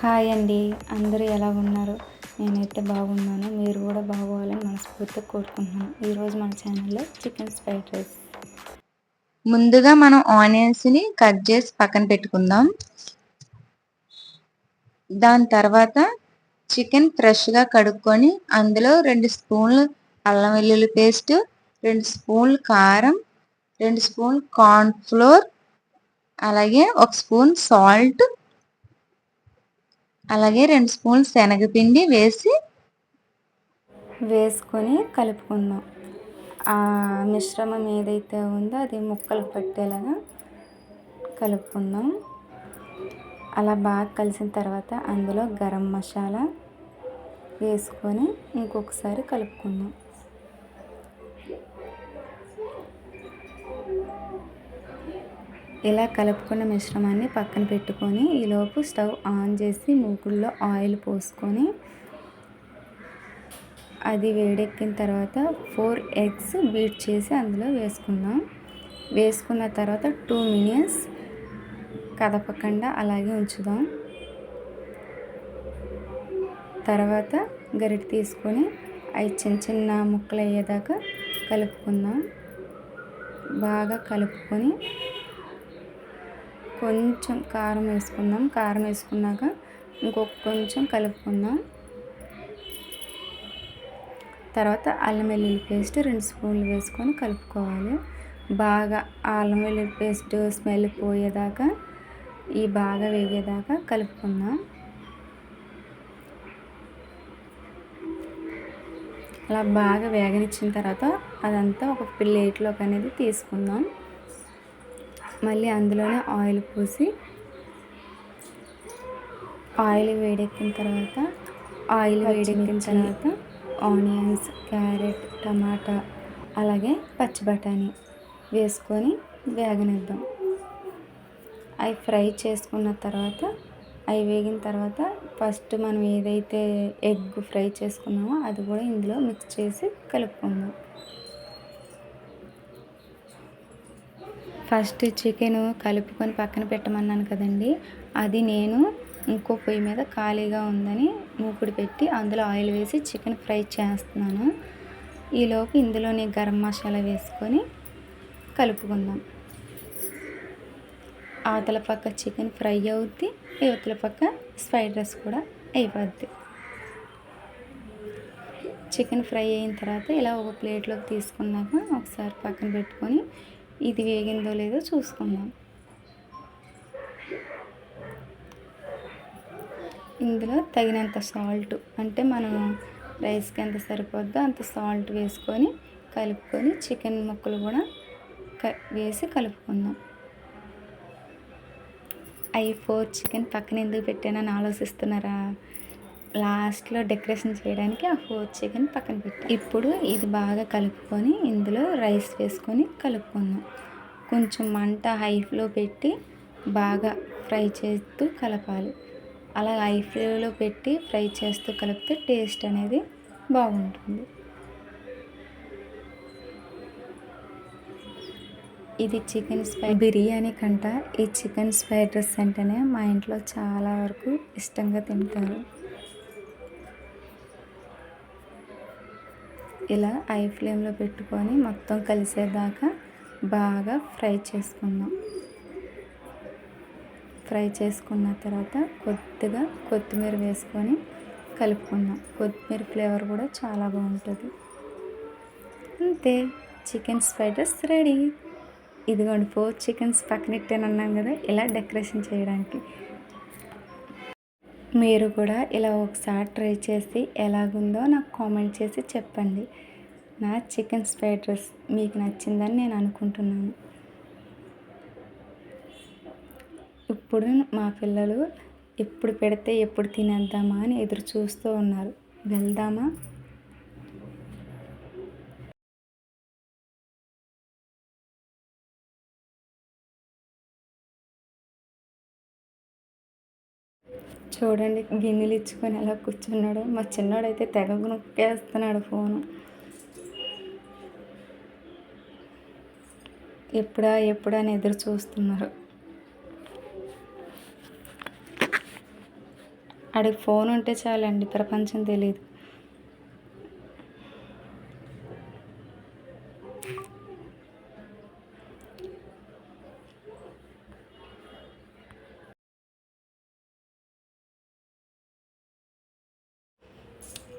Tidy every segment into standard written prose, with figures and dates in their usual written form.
Hi అండి. అందరూ ఎలా ఉన్నారు? నేనైతే బాగున్నాను. మీరు కూడా బాగోవాలని మనస్ఫూర్తిగా కోరుకుంటున్నాను. ఈరోజు మన ఛానల్లో చికెన్ ఫ్రైడ్ రైస్. ముందుగా మనం ఆనియన్స్ని కట్ చేసి పక్కన పెట్టుకుందాం. దాని తర్వాత చికెన్ ఫ్రెష్గా కడుక్కొని అందులో 2 స్పూన్లు అల్లం వెల్లుల్లి పేస్ట్, 2 స్పూన్లు కారం, 2 స్పూన్లు కార్న్ ఫ్లోర్, అలాగే 1 స్పూన్ సాల్ట్, అలాగే 2 స్పూన్లు శనగపిండి వేసుకొని కలుపుకుందాం. ఆ మిశ్రమం ఏదైతే ఉందో అది ముక్కలకు పట్టేలాగా కలుపుకుందాం. అలా బాగా కలిసిన తర్వాత అందులో గరం మసాలా వేసుకొని ఇంకొకసారి కలుపుకుందాం. ఇలా కలుపుకున్న మిశ్రమాన్ని పక్కన పెట్టుకొని ఈలోపు స్టవ్ ఆన్ చేసి మూకుడులో ఆయిల్ పోసుకొని అది వేడెక్కిన తర్వాత 4 ఎగ్స్ బీట్ చేసి అందులో వేసుకుందాం. వేసుకున్న తర్వాత 2 మినిట్స్ కదపకుండా అలాగే ఉంచుదాం. తర్వాత గరిటె తీసుకొని అవి చిన్న చిన్న ముక్కలు అయ్యేదాకా కలుపుకుందాం. బాగా కలుపుకొని కొంచెం కారం వేసుకుందాం. కారం వేసుకున్నాక కొంచెం కలుపుకుందాం. తర్వాత అల్లం వెల్లుల్లి పేస్ట్ 2 స్పూన్లు వేసుకొని కలుపుకోవాలి. బాగా అల్లం వెల్లుల్లి పేస్ట్ స్మెల్ పోయేదాకా బాగా వేగేదాకా కలుపుకుందాం. అలా బాగా వేగనిచ్చిన తర్వాత అదంతా ఒక ప్లేట్లోకి అనేది తీసుకుందాం. మళ్ళీ అందులోనే ఆయిల్ పోసి ఆయిల్ వేడెక్కిన తర్వాత ఆనియన్స్, క్యారెట్, టమాటా అలాగే పచ్చి బఠానీ వేసుకొని వేగనిద్దాం. అవి ఫ్రై చేసుకున్న తర్వాత అవి వేగిన తర్వాత ఫస్ట్ మనం ఏదైతే ఎగ్ ఫ్రై చేసుకున్నామో అది కూడా ఇందులో మిక్స్ చేసి కలుపుకుందాం. ఫస్ట్ చికెన్ కలుపుకొని పక్కన పెట్టమన్నాను కదండి, అది నేను ఇంకో పొయ్యి మీద ఖాళీగా ఉందని మూకుడు పెట్టి అందులో ఆయిల్ వేసి చికెన్ ఫ్రై చేస్తున్నాను. ఈలోపు ఇందులోనే గరం మసాలా వేసుకొని కలుపుకుందాం. అవతల పక్క చికెన్ ఫ్రై అవుద్ది, ఇవతల పక్క ఫ్రైడ్ రైస్ కూడా అయిపోద్ది. చికెన్ ఫ్రై అయిన తర్వాత ఇలా ఒక ప్లేట్లోకి తీసుకున్నాక ఒకసారి పక్కన పెట్టుకొని ఇది వేగిందో లేదో చూసుకుందాం. ఇందులో తగినంత సాల్ట్, అంటే మనం రైస్కి ఎంత సరిపోద్దో అంత సాల్ట్ వేసుకొని కలుపుకొని చికెన్ ముక్కలు కూడా వేసి కలుపుకుందాం. అవి 4 చికెన్ పక్కన ఎందుకు పెట్టానని ఆలోచిస్తున్నారా? లాస్ట్లో డెకరేషన్ చేయడానికి ఆ 4 చికెన్ పక్కన పెట్టి ఇప్పుడు ఇది బాగా కలుపుకొని ఇందులో రైస్ వేసుకొని కలుపుకుందాం. కొంచెం మంట హైలో పెట్టి బాగా ఫ్రై చేస్తూ కలపాలి. అలా హై ఫ్లేమ్లో పెట్టి ఫ్రై చేస్తూ కలిపితే టేస్ట్ అనేది బాగుంటుంది. ఇది చికెన్ బిర్యానీ కంట ఈ చికెన్ ఫ్రైడ్ రైస్ అంటేనే మా ఇంట్లో చాలా వరకు ఇష్టంగా తింటారు. ఇలా హై ఫ్లేమ్లో పెట్టుకొని మొత్తం కలిసేదాకా బాగా ఫ్రై చేసుకుందాం. ఫ్రై చేసుకున్న తర్వాత కొద్దిగా కొత్తిమీర వేసుకొని కలుపుకుందాం. కొత్తిమీర ఫ్లేవర్ కూడా చాలా బాగుంటుంది. అంతే, చికెన్ ఫ్రైడ్ రైస్ రెడీ. ఇదిగోండి 4 చికెన్స్ పక్కనెట్టానన్నాం కదా, ఇలా డెకరేషన్ చేయడానికి. మీరు కూడా ఇలా ఒకసారి ట్రై చేసి ఎలాగుందో నాకు కామెంట్ చేసి చెప్పండి. నా చికెన్ ఫ్రైడ్ రైస్ మీకు నచ్చిందని నేను అనుకుంటున్నాను. ఇప్పుడు మా పిల్లలు ఎప్పుడు పెడితే ఎప్పుడు తినేద్దామా అని ఎదురు చూస్తూ ఉన్నారు. వెళ్దామా? చూడండి గిన్నెలు ఇచ్చుకొని ఎలా కూర్చున్నాడు. మా చిన్నోడైతే తెగ నొక్కేస్తున్నాడు ఫోను. ఎప్పుడా అని ఎదురు చూస్తున్నారు. ఆడికి ఫోన్ ఉంటే చాలండి, ప్రపంచం తెలియదు.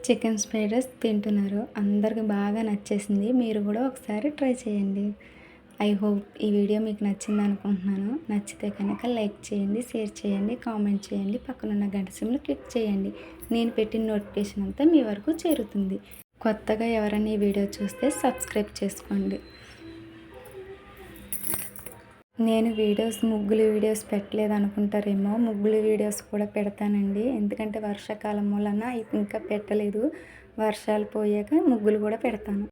చికెన్ ఫ్రైడ్ రైస్ తింటున్నారు. అందరికి బాగా నచ్చేసింది. మీరు కూడా ఒకసారి ట్రై చేయండి. ఐ హోప్ ఈ వీడియో మీకు నచ్చింది అనుకుంటున్నాను. నచ్చితే కనుక లైక్ చేయండి, షేర్ చేయండి, కామెంట్ చేయండి, పక్కనున్న గంట సింబల్ క్లిక్ చేయండి. నేను పెట్టిన నోటిఫికేషన్ అంతా మీ వరకు చేరుతుంది. కొత్తగా ఎవరైనా ఈ వీడియో చూస్తే సబ్స్క్రైబ్ చేసుకోండి. నేను ముగ్గులు వీడియోస్ పెట్టలేదు అనుకుంటారేమో, ముగ్గులు వీడియోస్ కూడా పెడతానండి. ఎందుకంటే వర్షాకాలం వలన ఇంకా పెట్టలేదు. వర్షాలు పోయాక ముగ్గులు కూడా పెడతాను.